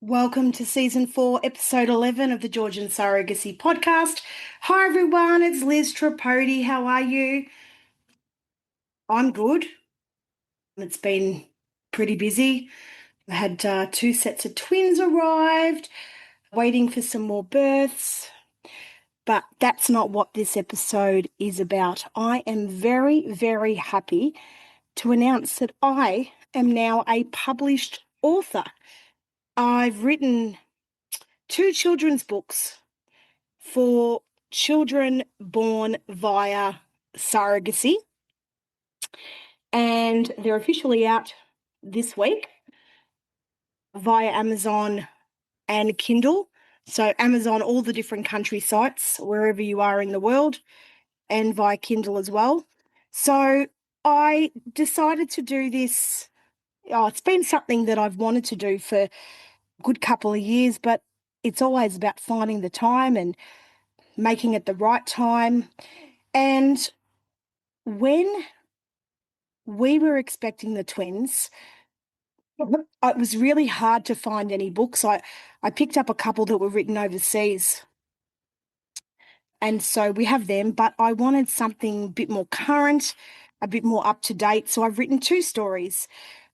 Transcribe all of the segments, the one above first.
Welcome to season 4, episode 11 of the Georgian Surrogacy podcast. Hi everyone, it's Liz Tripodi. How are you? I'm good. It's been pretty busy. I had two sets of twins arrived, waiting for some more births, but that's not what this episode is about. I am very, very happy to announce that I am now a published author. I've written two children's books for children born via surrogacy, and they're officially out this week via Amazon and Kindle. So, Amazon, all the different country sites, wherever you are in the world, and via Kindle as well. So, I decided to do this. Oh, it's been something that I've wanted to do for a good couple of years, but it's always about finding the time and making it the right time. And when we were expecting the twins, it was really hard to find any books. I picked up a couple that were written overseas, and so we have them, but I wanted something a bit more current, a bit more up to date. So I've written two stories.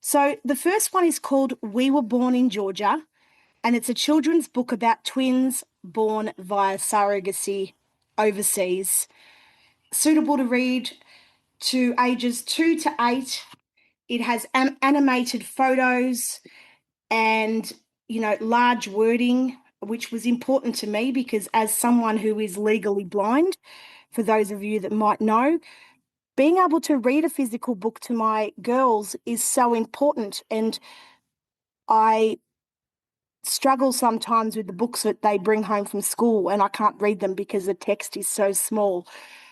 So the first one is called We Were Born in Georgia, and it's a children's book about twins born via surrogacy overseas, suitable to read to ages 2 to 8. It has animated photos and, large wording, which was important to me because as someone who is legally blind, for those of you that might know, being able to read a physical book to my girls is so important. And I struggle sometimes with the books that they bring home from school and I can't read them because the text is so small.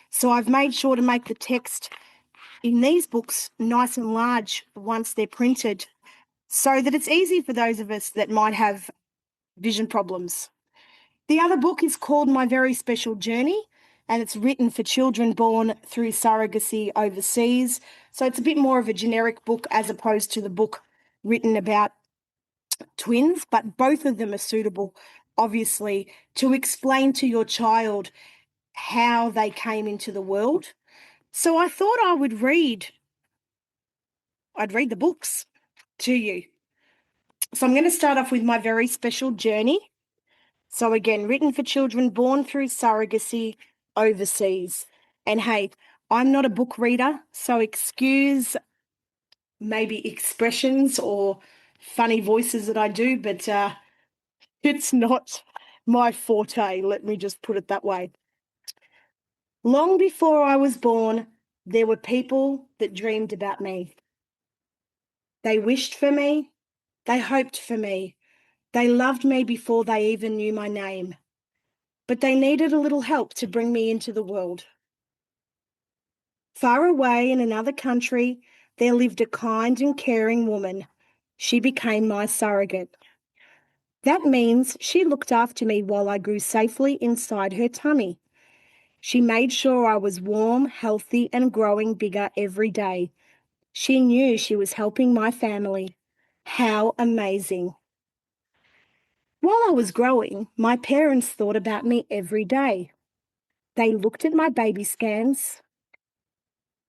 So I've made sure to make the text in these books nice and large once they're printed so that it's easy for those of us that might have vision problems. The other book is called My Very Special Journey, and it's written for children born through surrogacy overseas. So it's a bit more of a generic book as opposed to the book written about twins, but both of them are suitable, obviously, to explain to your child how they came into the world. So I thought I'd read the books to you. So I'm going to start off with My Very Special Journey. So again, written for children born through surrogacy overseas. And hey, I'm not a book reader, so excuse maybe expressions or funny voices that I do, but it's not my forte. Let me just put it that way. Long before I was born, there were people that dreamed about me. They wished for me. They hoped for me. They loved me before they even knew my name. But they needed a little help to bring me into the world. Far away in another country, there lived a kind and caring woman. She became my surrogate. That means she looked after me while I grew safely inside her tummy. She made sure I was warm, healthy, and growing bigger every day. She knew she was helping my family. How amazing. While I was growing, my parents thought about me every day. They looked at my baby scans.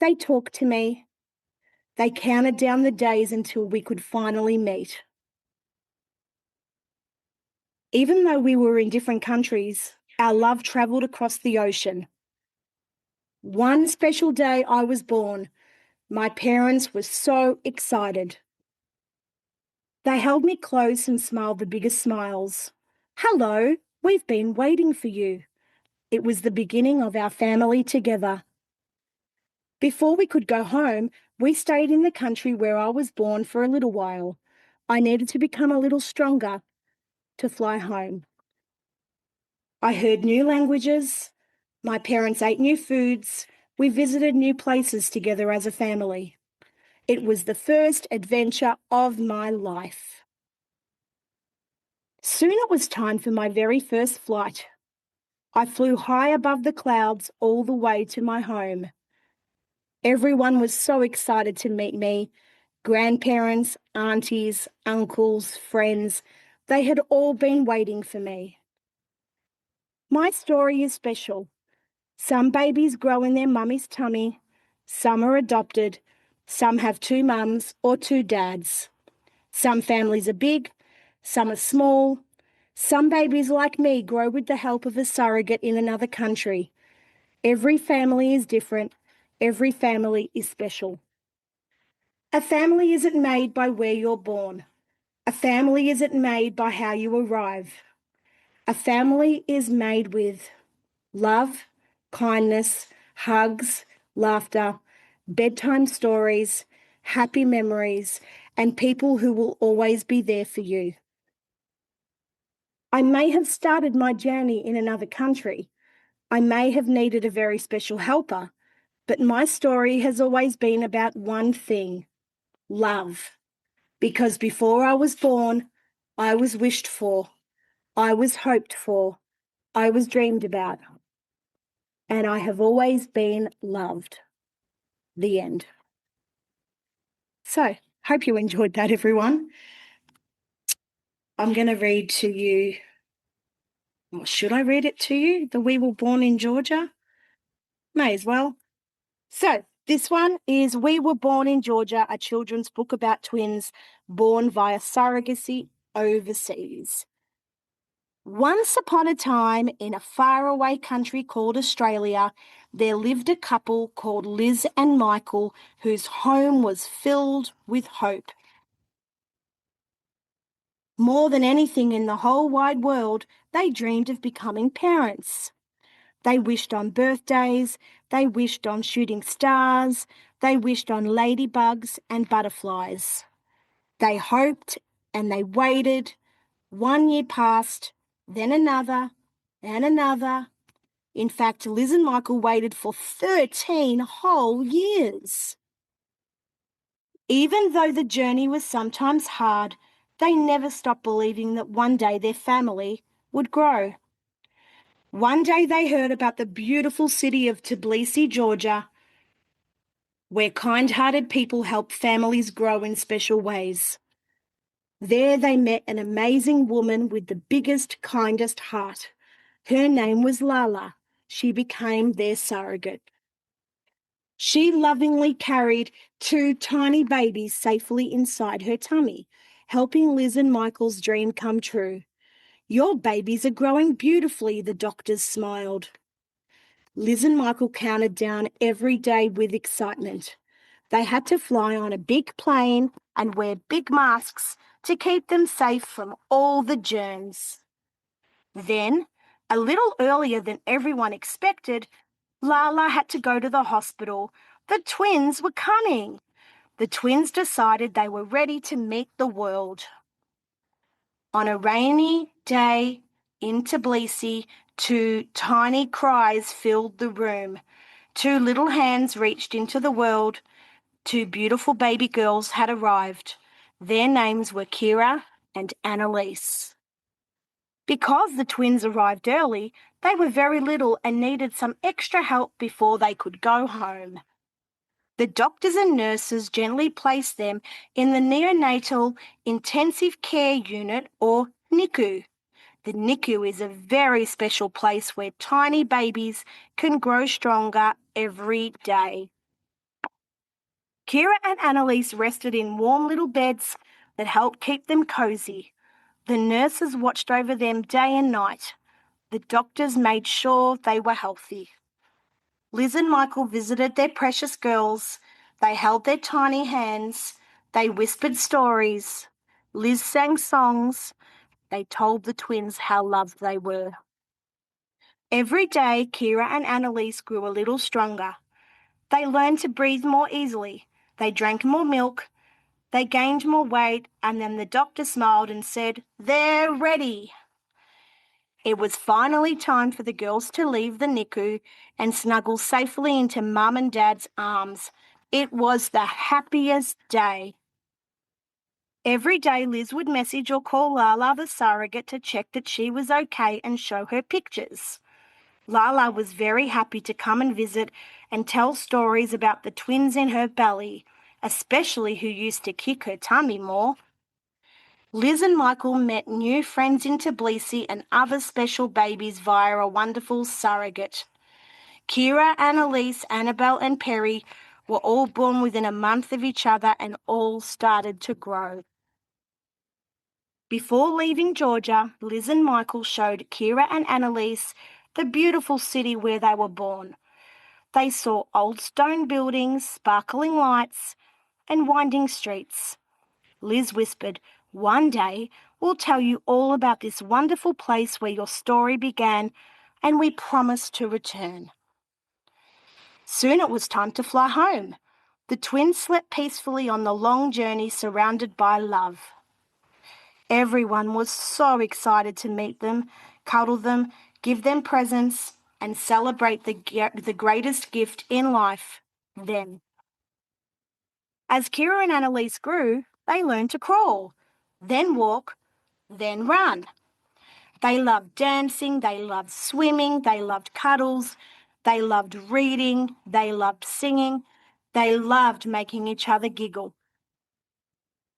They talked to me. They counted down the days until we could finally meet. Even though we were in different countries, our love travelled across the ocean. One special day I was born, my parents were so excited. They held me close and smiled the biggest smiles. Hello, we've been waiting for you. It was the beginning of our family together. Before we could go home, we stayed in the country where I was born for a little while. I needed to become a little stronger to fly home. I heard new languages. My parents ate new foods. We visited new places together as a family. It was the first adventure of my life. Soon it was time for my very first flight. I flew high above the clouds all the way to my home. Everyone was so excited to meet me. Grandparents, aunties, uncles, friends. They had all been waiting for me. My story is special. Some babies grow in their mummy's tummy, some are adopted, some have two mums or two dads. Some families are big, some are small. Some babies like me grow with the help of a surrogate in another country. Every family is different. Every family is special. A family isn't made by where you're born. A family isn't made by how you arrive. A family is made with love, kindness, hugs, laughter, bedtime stories, happy memories, and people who will always be there for you. I may have started my journey in another country. I may have needed a very special helper, but my story has always been about one thing: love. Because before I was born, I was wished for, I was hoped for, I was dreamed about, and I have always been loved. The end. So, hope you enjoyed that, everyone. I'm going to read to you, or should I read it to you? The We Were Born in Georgia? May as well. So, this one is We Were Born in Georgia, a children's book about twins born via surrogacy overseas. Once upon a time, in a faraway country called Australia, there lived a couple called Liz and Michael, whose home was filled with hope. More than anything in the whole wide world, they dreamed of becoming parents. They wished on birthdays, they wished on shooting stars, they wished on ladybugs and butterflies. They hoped and they waited. 1 year passed, then another, and another. In fact, Liz and Michael waited for 13 whole years. Even though the journey was sometimes hard, they never stopped believing that one day their family would grow. One day they heard about the beautiful city of Tbilisi, Georgia, where kind-hearted people help families grow in special ways. There they met an amazing woman with the biggest, kindest heart. Her name was Lala. She became their surrogate. She lovingly carried two tiny babies safely inside her tummy, helping Liz and Michael's dream come true. Your babies are growing beautifully, the doctors smiled. Liz and Michael counted down every day with excitement. They had to fly on a big plane and wear big masks to keep them safe from all the germs. Then, a little earlier than everyone expected, Lala had to go to the hospital. The twins were coming. The twins decided they were ready to meet the world. On a rainy day in Tbilisi, two tiny cries filled the room. Two little hands reached into the world. Two beautiful baby girls had arrived. Their names were Kira and Annalise. Because the twins arrived early, they were very little and needed some extra help before they could go home. The doctors and nurses gently placed them in the neonatal intensive care unit, or NICU. The NICU is a very special place where tiny babies can grow stronger every day. Kira and Annalise rested in warm little beds that helped keep them cozy. The nurses watched over them day and night. The doctors made sure they were healthy. Liz and Michael visited their precious girls. They held their tiny hands. They whispered stories. Liz sang songs. They told the twins how loved they were. Every day, Kira and Annalise grew a little stronger. They learned to breathe more easily. They drank more milk. They gained more weight, and then the doctor smiled and said, "They're ready." It was finally time for the girls to leave the NICU and snuggle safely into Mum and Dad's arms. It was the happiest day. Every day Liz would message or call Lala the surrogate to check that she was okay and show her pictures. Lala was very happy to come and visit and tell stories about the twins in her belly, especially who used to kick her tummy more. Liz and Michael met new friends in Tbilisi and other special babies via a wonderful surrogate. Kira, Annalise, Annabelle, and Perry were all born within a month of each other and all started to grow. Before leaving Georgia, Liz and Michael showed Kira and Annalise the beautiful city where they were born. They saw old stone buildings, sparkling lights, and winding streets. Liz whispered, "One day we'll tell you all about this wonderful place where your story began, and we promise to return." Soon it was time to fly home. The twins slept peacefully on the long journey surrounded by love. Everyone was so excited to meet them, cuddle them, give them presents, and celebrate the greatest gift in life, them. As Kira and Annalise grew, they learned to crawl, then walk, then run. They loved dancing, they loved swimming, they loved cuddles, they loved reading, they loved singing, they loved making each other giggle.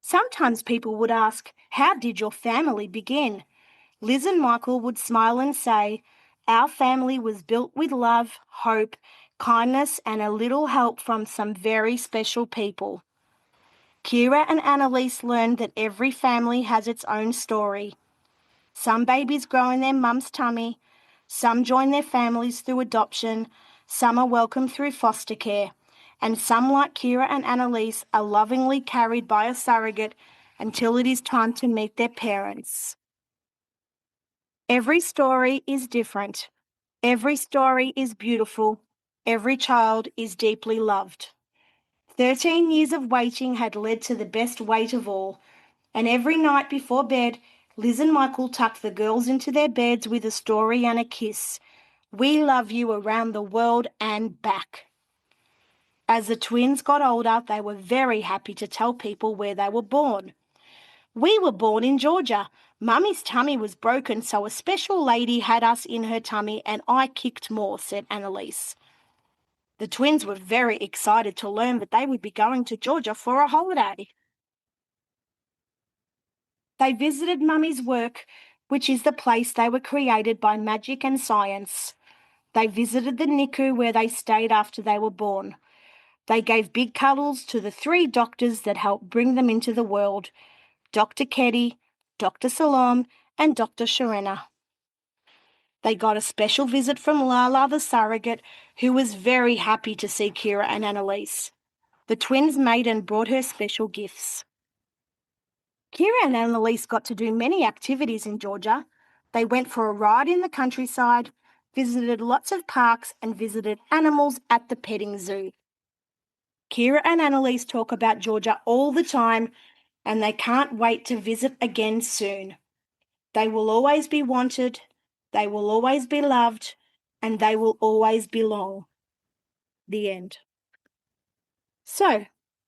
Sometimes people would ask, "How did your family begin?" Liz and Michael would smile and say, "Our family was built with love, hope, kindness, and a little help from some very special people." Kira and Annalise learned that every family has its own story. Some babies grow in their mum's tummy, some join their families through adoption, some are welcomed through foster care, and some, like Kira and Annalise, are lovingly carried by a surrogate until it is time to meet their parents. Every story is different. Every story is beautiful. Every child is deeply loved. 13 years of waiting had led to the best wait of all, and every night before bed, Liz and Michael tucked the girls into their beds with a story and a kiss. "We love you around the world and back." As the twins got older, they were very happy to tell people where they were born. "We were born in Georgia. Mummy's tummy was broken, so a special lady had us in her tummy and I kicked more," said Annalise. The twins were very excited to learn that they would be going to Georgia for a holiday. They visited Mummy's work, which is the place they were created by magic and science. They visited the NICU where they stayed after they were born. They gave big cuddles to the 3 doctors that helped bring them into the world: Dr. Keddy, Dr. Salam, and Dr. Sharena. They got a special visit from Lala, the surrogate, who was very happy to see Kira and Annalise. The twins made and brought her special gifts. Kira and Annalise got to do many activities in Georgia. They went for a ride in the countryside, visited lots of parks, and visited animals at the petting zoo. Kira and Annalise talk about Georgia all the time, and they can't wait to visit again soon. They will always be wanted, they will always be loved, and they will always belong. The end. So,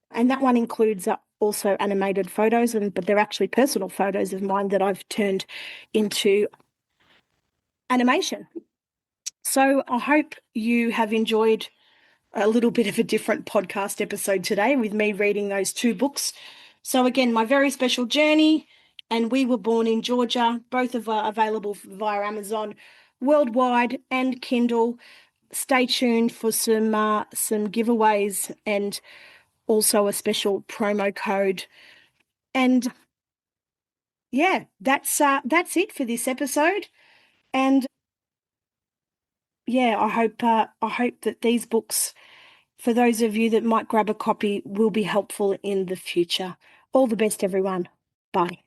and that one includes also animated photos, but they're actually personal photos of mine that I've turned into animation. So I hope you have enjoyed a little bit of a different podcast episode today with me reading those 2 books. So again, My Very Special Journey and We Were Born in Georgia, both are available via Amazon worldwide and Kindle. Stay tuned for some giveaways and also a special promo code. And yeah, that's it for this episode. And yeah, I hope that these books, for those of you that might grab a copy, will be helpful in the future. All the best, everyone. Bye.